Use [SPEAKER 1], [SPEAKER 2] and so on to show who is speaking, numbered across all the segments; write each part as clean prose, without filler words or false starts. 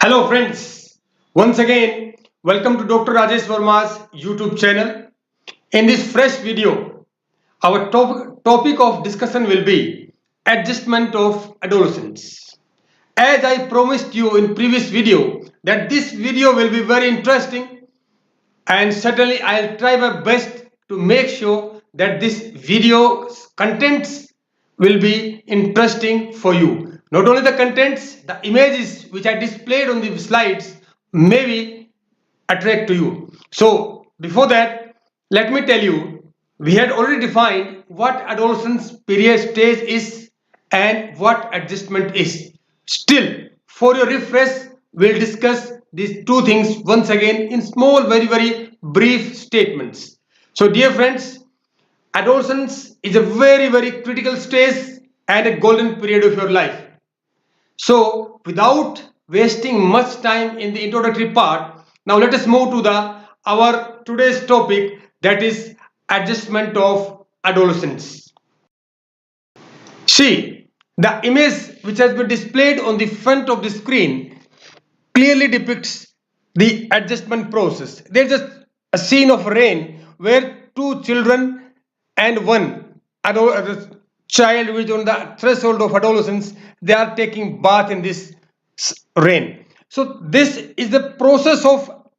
[SPEAKER 1] Hello friends, once again welcome to Dr. Rajesh Verma's YouTube channel. In this fresh video, our topic of discussion will be adjustment of adolescents. As I promised you in previous video that this video will be very interesting, and certainly I'll try my best to make sure that this video contents will be interesting for you. Not only the contents, the images which are displayed on the slides may be attract to you. So before that, let me tell you, we had already defined what adolescence period stage is and what adjustment is. Still, for your refresh, we'll discuss these two things once again in small, very brief statements. So, dear friends, adolescence is a very critical stage and a golden period of your life. So, without wasting much time in the introductory part, now let us move to the our today's topic, that is adjustment of adolescence. See, the image which has been displayed on the front of the screen clearly depicts the adjustment process. There's a scene of rain where two children and one child which is on the threshold of adolescence, they are taking bath in this rain. So this is the process of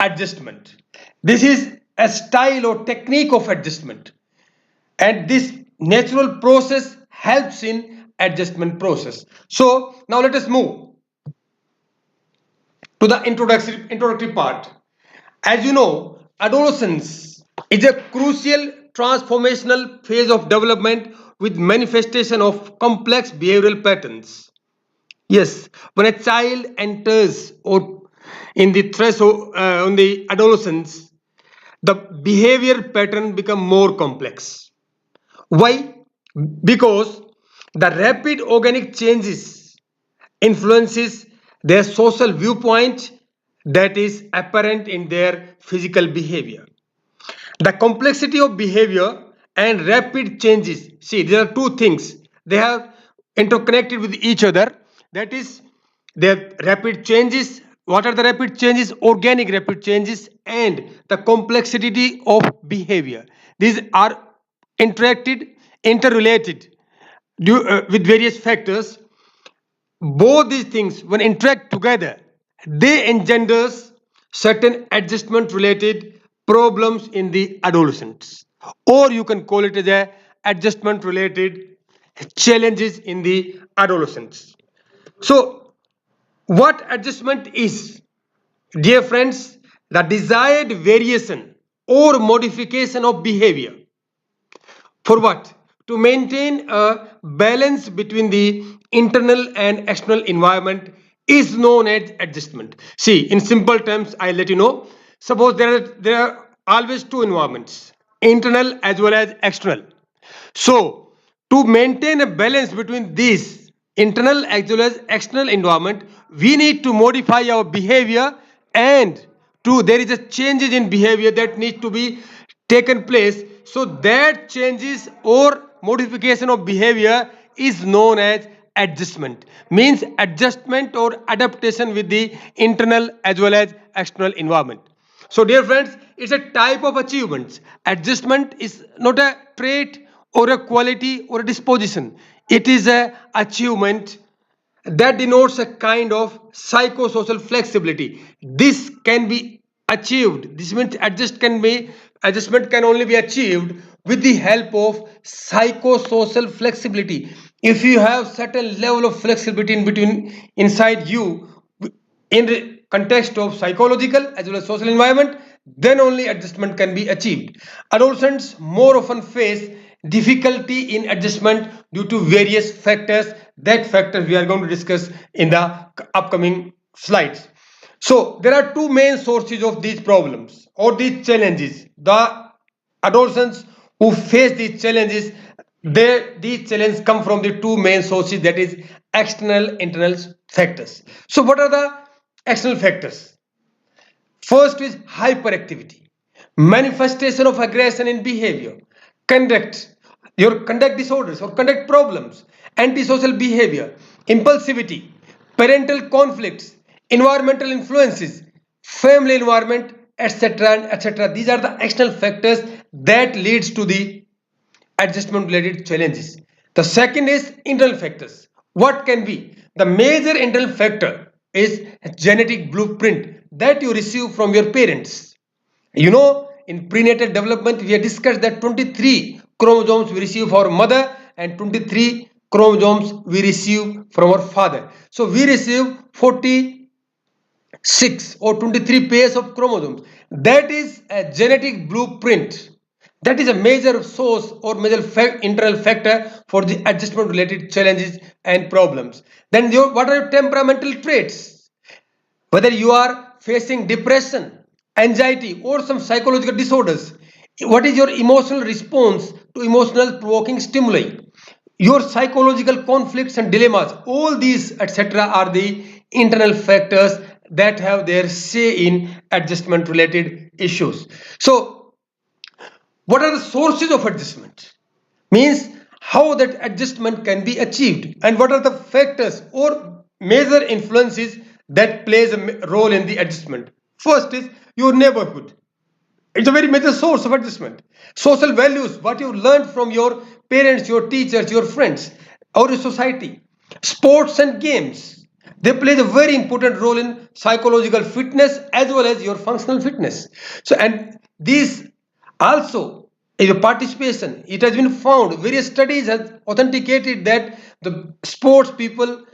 [SPEAKER 1] adjustment. This is a style or technique of adjustment, and this natural process helps in adjustment process. So now let us move to the introductory part. As you know, adolescence is a crucial transformational phase of development with manifestation of complex behavioral patterns. Yes, when a child enters or in the threshold on the adolescence, the behavior pattern become more complex. Why? Because the rapid organic changes influences their social viewpoint that is apparent in their physical behavior. The complexity of behavior and rapid changes, see, there are two things, they have interconnected with each other. That is, their rapid changes. What are the rapid changes? Organic rapid changes and the complexity of behavior. These are interrelated with various factors. Both these things, when interact together, they engenders certain adjustment related problems in the adolescents, or you can call it as a adjustment related challenges in the adolescents. So what adjustment is, dear friends? The desired variation or modification of behavior. For what? To maintain a balance between the internal and external environment is known as adjustment. See, in simple terms, I'll let you know. Suppose there are always two environments, internal as well as external. So, to maintain a balance between these internal as well as external environment, we need to modify our behavior, and there is a changes in behavior that need to be taken place. So that changes or modification of behavior is known as adjustment. Means adjustment or adaptation with the internal as well as external environment. So dear friends, it's a type of achievements. Adjustment is not a trait or a quality or a disposition. It is a achievement that denotes a kind of psychosocial flexibility. This can be achieved. This means adjustment can only be achieved with the help of psychosocial flexibility. If you have certain level of flexibility in between inside you, in the context of psychological as well as social environment, then only adjustment can be achieved. Adolescents more often face difficulty in adjustment due to various factors. That factors we are going to discuss in the upcoming slides. So there are two main sources of these problems or these challenges. The adolescents who face these challenges, these challenges come from the two main sources, that is external internal factors. So what are the external factors? First is hyperactivity, manifestation of aggression in behavior, conduct, your conduct disorders or conduct problems, antisocial behavior, impulsivity, parental conflicts, Environmental influences, family environment, etc. and etc. These are the external factors that leads to the adjustment related challenges. The second is internal factors. What can be? The major internal factor is genetic blueprint that you receive from your parents. In prenatal development, we have discussed that 23 chromosomes we receive from our mother and 23 chromosomes we receive from our father. So we receive 46 or 23 pairs of chromosomes. That is a genetic blueprint. That is a major source or major internal factor for the adjustment related challenges and problems. Then what are your temperamental traits? Whether you are facing depression, anxiety, or some psychological disorders, what is your emotional response to emotional provoking stimuli? Your psychological conflicts and dilemmas, all these, etc., are the internal factors that have their say in adjustment related issues. So, what are the sources of adjustment? Means how that adjustment can be achieved and what are the factors or major influences that plays a role in the adjustment. First is your neighborhood. It's a very major source of adjustment. Social values, what you learned from your parents, your teachers, your friends, or your society. Sports and games, they play a very important role in psychological fitness as well as your functional fitness. So, and these also in your participation, it has been found, various studies have authenticated that the sports people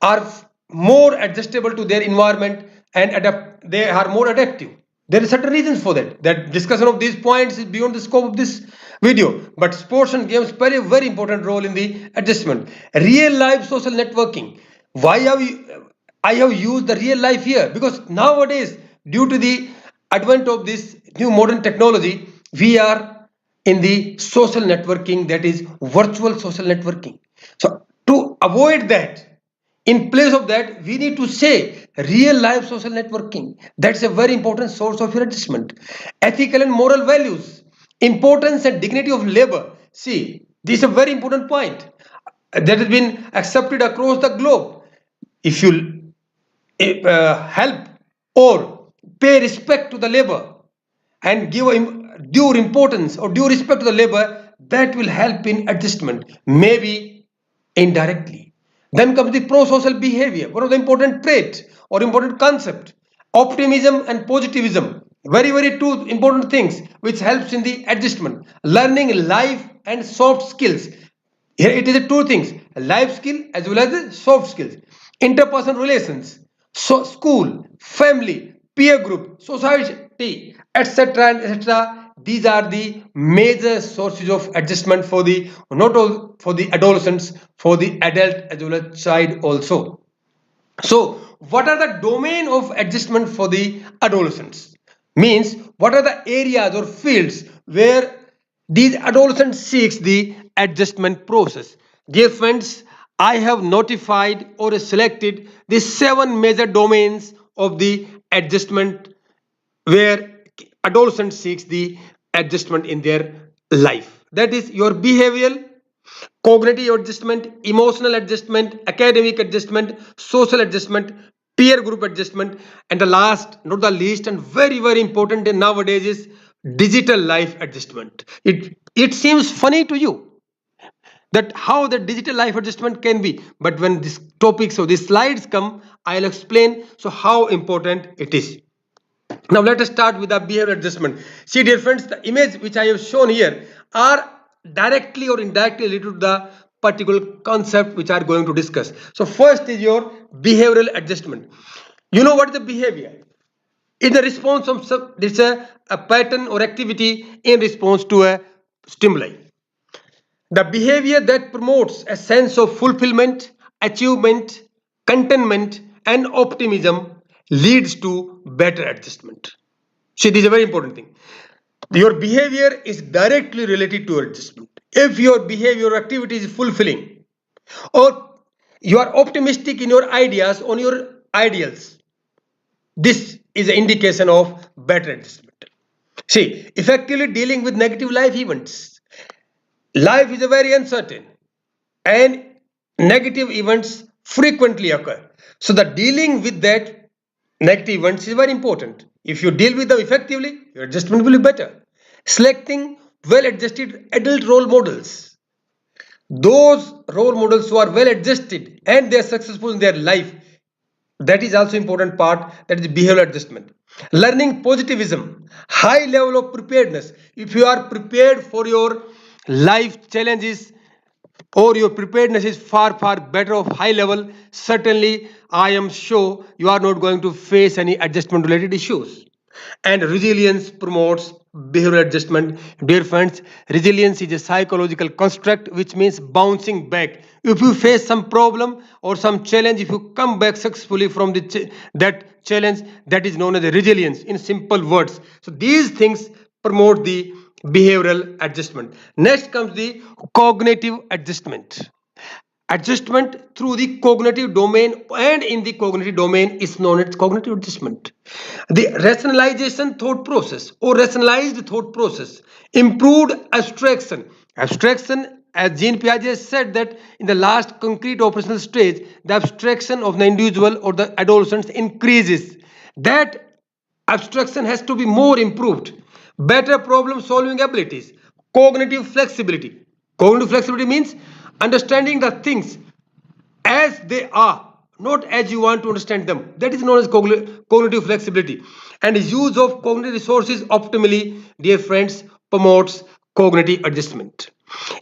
[SPEAKER 1] are more adjustable to their environment and adapt, they are more adaptive. There is certain reasons for that. That discussion of these points is beyond the scope of this video. But sports and games play a very important role in the adjustment. Real life social networking. Why have I have used the real life here? Because nowadays, due to the advent of this new modern technology, we are in the social networking, that is virtual social networking. So to avoid that, in place of that, we need to say real life social networking. That's a very important source of your adjustment. Ethical and moral values, importance and dignity of labor. See, this is a very important point that has been accepted across the globe. If you help or pay respect to the labor and give due importance or due respect to the labor, that will help in adjustment, maybe indirectly. Then comes the pro-social behavior, one of the important traits or important concept. Optimism and positivism, very, very two important things which helps in the adjustment. Learning life and soft skills. Here it is a two things, a life skill as well as the soft skills. Interpersonal relations, so school, family, peer group, society, etc. and etc. These are the major sources of adjustment for the not all for the adolescents, for the adult as well as child also. So, what are the domain of adjustment for the adolescents? Means what are the areas or fields where these adolescents seeks the adjustment process? Dear friends, I have notified or selected the 7 major domains of the adjustment where adolescent seeks the adjustment in their life. That is your behavioral, cognitive adjustment, emotional adjustment, academic adjustment, social adjustment, peer group adjustment, and the last, not the least, and very, very important in nowadays is digital life adjustment. It seems funny to you that how the digital life adjustment can be, but when this topic, so these slides come, I'll explain so how important it is. Now let us start with the behavior adjustment. See dear friends, the image which I have shown here are directly or indirectly related to the particular concept which I are going to discuss. So first is your behavioral adjustment. You know what is the behavior? It's a response of some, it's a pattern or activity in response to a stimuli. The behavior that promotes a sense of fulfillment, achievement, contentment, and optimism leads to better adjustment. See, this is a very important thing. Your behavior is directly related to your adjustment. If your behavior or activity is fulfilling, or you are optimistic in your ideas on your ideals, this is an indication of better adjustment. See, effectively dealing with negative life events. Life is a very uncertain and negative events frequently occur. So the dealing with that negative ones is very important. If you deal with them effectively, your adjustment will be better. Selecting well adjusted adult role models. Those role models who are well adjusted and they are successful in their life, that is also important part, that is behavioral adjustment. Learning positivism, high level of preparedness. If you are prepared for your life challenges, or your preparedness is far better of high level, certainly I am sure you are not going to face any adjustment related issues. And resilience promotes behavioral adjustment. Dear friends, resilience is a psychological construct which means bouncing back. If you face some problem or some challenge, if you come back successfully from that challenge, that is known as a resilience in simple words. So these things promote the behavioral adjustment. Next comes the cognitive adjustment. Adjustment through the cognitive domain, and in the cognitive domain is known as cognitive adjustment. The rationalization thought process or rationalized thought process, improved abstraction. Abstraction, as Jean Piaget said, that in the last concrete operational stage, the abstraction of the individual or the adolescents increases. That abstraction has to be more improved. Better problem solving abilities, cognitive flexibility. Cognitive flexibility means understanding the things as they are, not as you want to understand them. That is known as cognitive flexibility. And use of cognitive resources optimally, dear friends, promotes cognitive adjustment.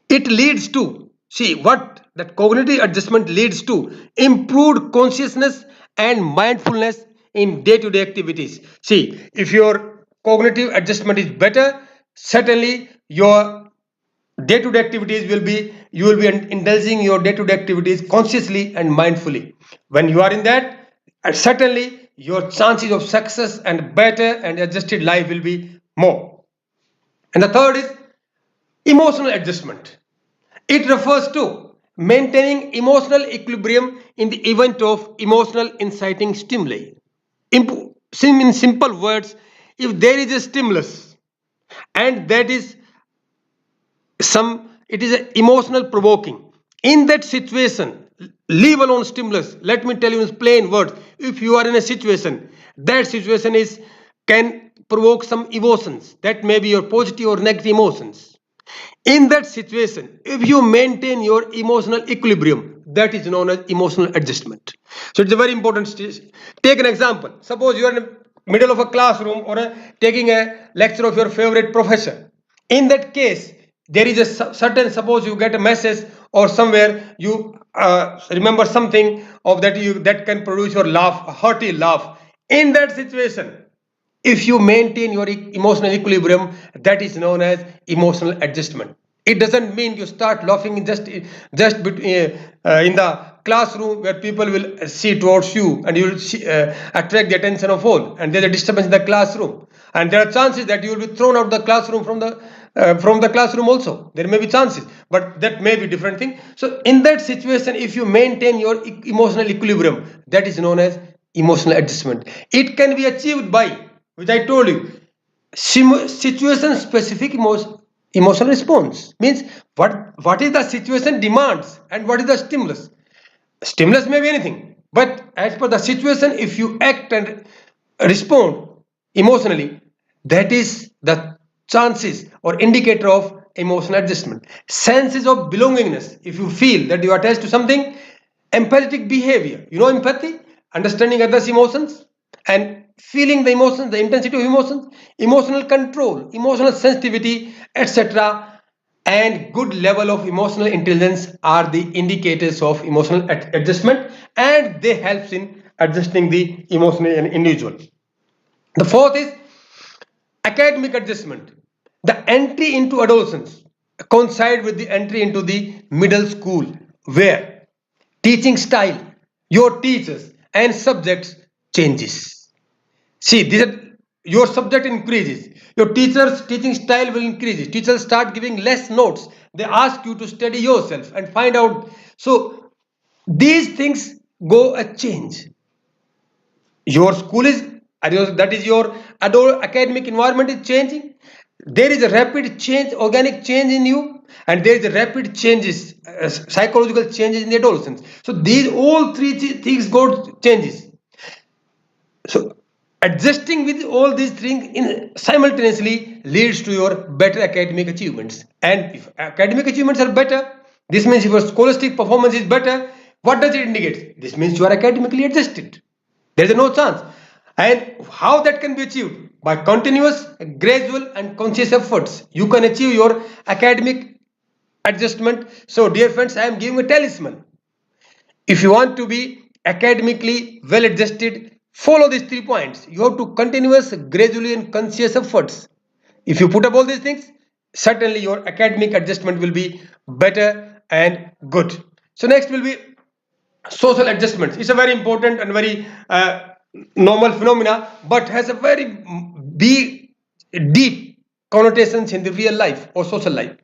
[SPEAKER 1] It leads to, see what that cognitive adjustment leads to, improved consciousness and mindfulness in day-to-day activities. See, if your cognitive adjustment is better, certainly your day-to-day activities will be, you will be indulging your day-to-day activities consciously and mindfully. When you are in that, certainly your chances of success and better and adjusted life will be more. And the third is emotional adjustment. It refers to maintaining emotional equilibrium in the event of emotional inciting stimuli. In simple words, if there is a stimulus and that is some, it is a emotional provoking, in that situation, leave alone stimulus. Let me tell you in plain words, if you are in a situation, that situation is can provoke some emotions, that may be your positive or negative emotions. In that situation, if you maintain your emotional equilibrium, that is known as emotional adjustment. So it's a very important stage. Take an example. Suppose you are in the middle of a classroom or taking a lecture of your favorite professor. In that case, there is a certain, suppose you get a message or somewhere you remember something of that, you that can produce your laugh, a hearty laugh. In that situation, if you maintain your emotional equilibrium, that is known as emotional adjustment. It doesn't mean you start laughing in the classroom where people will see towards you and you will attract the attention of all, and there's a disturbance in the classroom, and there are chances that you will be thrown out the classroom from the classroom also. There may be chances, but that may be different thing. So in that situation, if you maintain your emotional equilibrium, that is known as emotional adjustment. It can be achieved by, which I told you, situation specific emotional response. Means what is the situation demands and what is the stimulus. Stimulus may be anything, but as per the situation, if you act and respond emotionally, that is the chances or indicator of emotional adjustment. Senses of belongingness. If you feel that you are attached to something, empathetic behavior. You know empathy, understanding others' emotions and feeling the emotions, the intensity of emotions, emotional control, emotional sensitivity, etc. And good level of emotional intelligence are the indicators of emotional adjustment, and they helps in adjusting the emotional individual. The fourth is academic adjustment. The entry into adolescence coincide with the entry into the middle school, where teaching style, your teachers and subjects changes. See, your subject increases. Your teacher's teaching style will increase. Teachers start giving less notes. They ask you to study yourself and find out. So these things go a change. Your school is, that is your adult academic environment is changing. There is a rapid change, organic change in you, and there is a rapid changes, psychological changes in the adolescents. So these all three things go changes. So Adjusting with all these things in simultaneously leads to your better academic achievements. And if academic achievements are better, this means if your scholastic performance is better. What does it indicate? This means you are academically adjusted. There is no chance. And how that can be achieved? By continuous, gradual, and conscious efforts. You can achieve your academic adjustment. So, dear friends, I am giving a talisman. If you want to be academically well adjusted, follow these 3 points. You have to continuous, gradually, and conscious efforts. If you put up all these things, certainly your academic adjustment will be better and good. So next will be social adjustments. It's a very important and very normal phenomena, but has a very big, deep connotations in the real life or social life.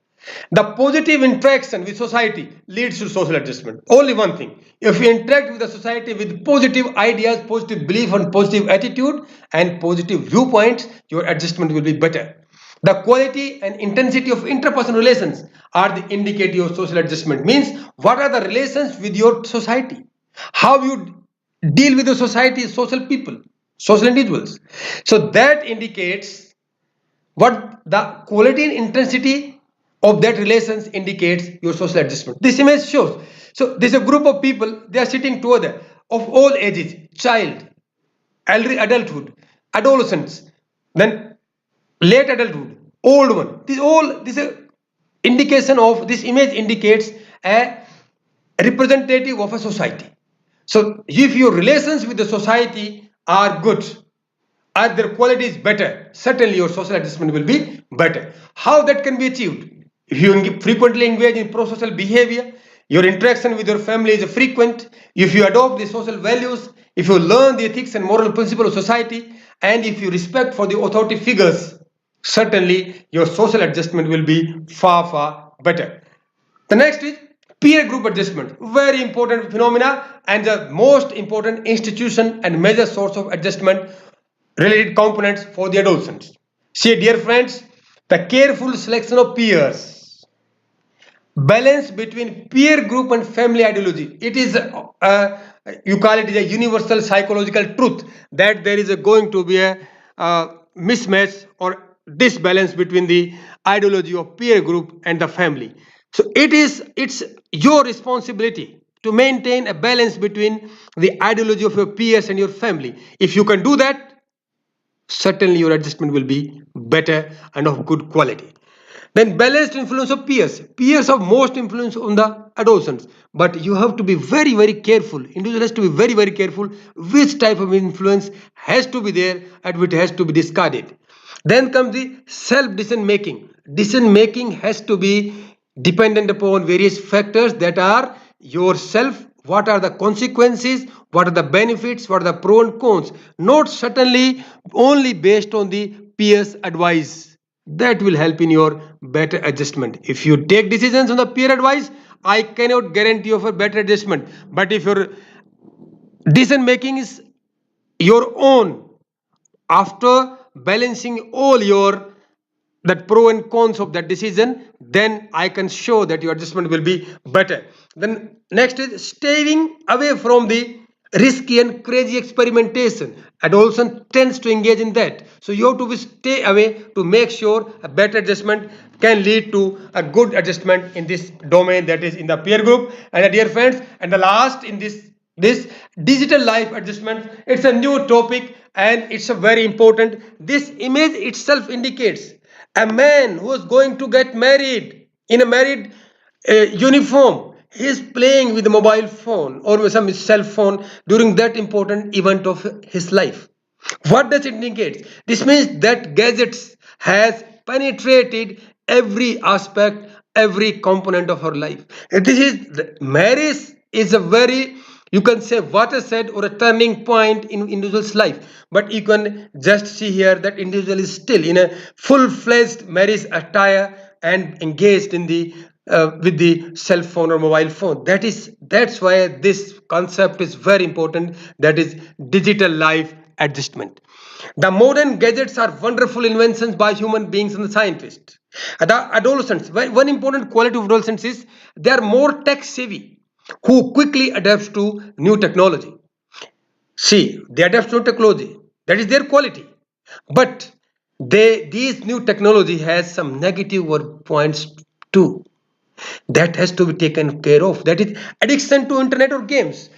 [SPEAKER 1] The positive interaction with society leads to social adjustment. Only one thing. If you interact with the society with positive ideas, positive belief and positive attitude and positive viewpoints, your adjustment will be better. The quality and intensity of interpersonal relations are the indicator of social adjustment. Means what are the relations with your society? How you deal with the society, social people, social individuals. So that indicates what the quality and intensity of that relations indicates your social adjustment. This image shows. So there's a group of people, they are sitting together of all ages, child, early adulthood, adolescents, then late adulthood, old one. This indication of this image indicates a representative of a society. So if your relations with the society are good, and their quality is better, certainly your social adjustment will be better. How that can be achieved? If you frequently engage in pro-social behavior, your interaction with your family is frequent, if you adopt the social values, if you learn the ethics and moral principles of society, and if you respect for the authority figures, certainly your social adjustment will be far, far better. The next is peer group adjustment. Very important phenomena and the most important institution and major source of adjustment related components for the adolescents. See, dear friends, the careful selection of peers, balance between peer group and family ideology. It is you call it a universal psychological truth that there is going to be a mismatch or disbalance between the ideology of peer group and the family. So it's your responsibility to maintain a balance between the ideology of your peers and your family. If you can do that, certainly your adjustment will be better and of good quality. Then balanced influence of peers. Peers have most influence on the adolescents, but you have to be very, very careful. Individual has to be very, very careful which type of influence has to be there and which has to be discarded. Then comes the self decision making. Decision making has to be dependent upon various factors that are yourself, what are the consequences, what are the benefits, what are the pros and cons, not certainly only based on the peers advice. That will help in your better adjustment. If you take decisions on the peer advice, I cannot guarantee you of a better adjustment. But if your decision making is your own, after balancing all your that pro and cons of that decision, then I can show that your adjustment will be better. Then next is staying away from the risky and crazy experimentation. Adolescent tends to engage in that, so you have to stay away to make sure a better adjustment can lead to a good adjustment in this domain, that is in the peer group. And dear friends, and the last in this digital life adjustment, it's a new topic and it's a very important. This image itself indicates a man who is going to get married in a married uniform. He is playing with a mobile phone or with some cell phone during that important event of his life. What does it indicate? This means that gadgets has penetrated every aspect, every component of our life. And this is marriage is a very, you can say, watershed or a turning point in individual's life. But you can just see here that individual is still in a full-fledged marriage attire and engaged in the with the cell phone or mobile phone. That's why this concept is very important, that is digital life adjustment. The modern gadgets are wonderful inventions by human beings and the scientists. The adolescents, one important quality of adolescents is they are more tech savvy, who quickly adapts to new technology. See, they adapt to technology. That is their quality. But these new technology has some negative points too. That has to be taken care of. That is addiction to internet or games.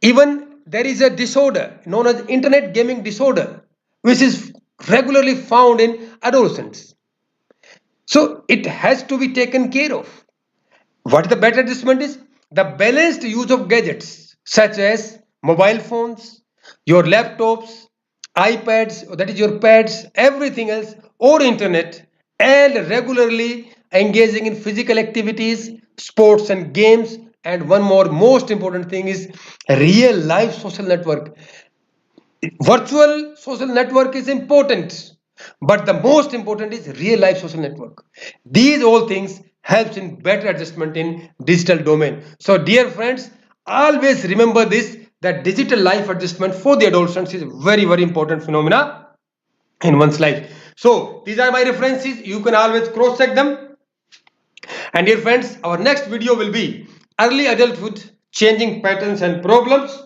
[SPEAKER 1] Even there is a disorder known as internet gaming disorder, which is regularly found in adolescents. So it has to be taken care of. What the better adjustment is? The balanced use of gadgets such as mobile phones, your laptops, iPads, that is your pads, everything else, or internet, and regularly engaging in physical activities, sports and games. And one more most important thing is real life social network. Virtual social network is important, but the most important is real life social network. These all things helps in better adjustment in digital domain. So dear friends, always remember this, that digital life adjustment for the adolescents is very important phenomena in one's life. So these are my references, you can always cross check them. And dear friends, our next video will be early adulthood, changing patterns and problems.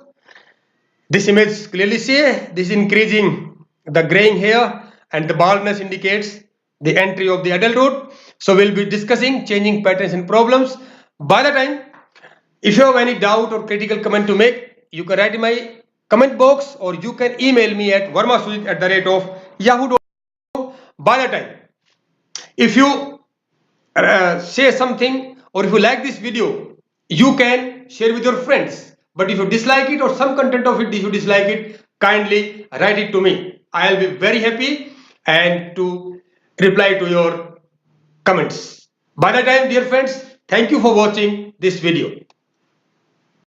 [SPEAKER 1] This image clearly say this increasing the graying hair and the baldness indicates the entry of the adulthood. So we'll be discussing changing patterns and problems. By the time, if you have any doubt or critical comment to make, you can write in my comment box or you can email me at vermasujit at the rate of yahoo.com. By the time, if you say something or if you like this video, you can share with your friends. But if you dislike it or some content of it, if you dislike it, kindly write it to me. I'll be very happy and to reply to your comments. By the time, dear friends, thank you for watching this video.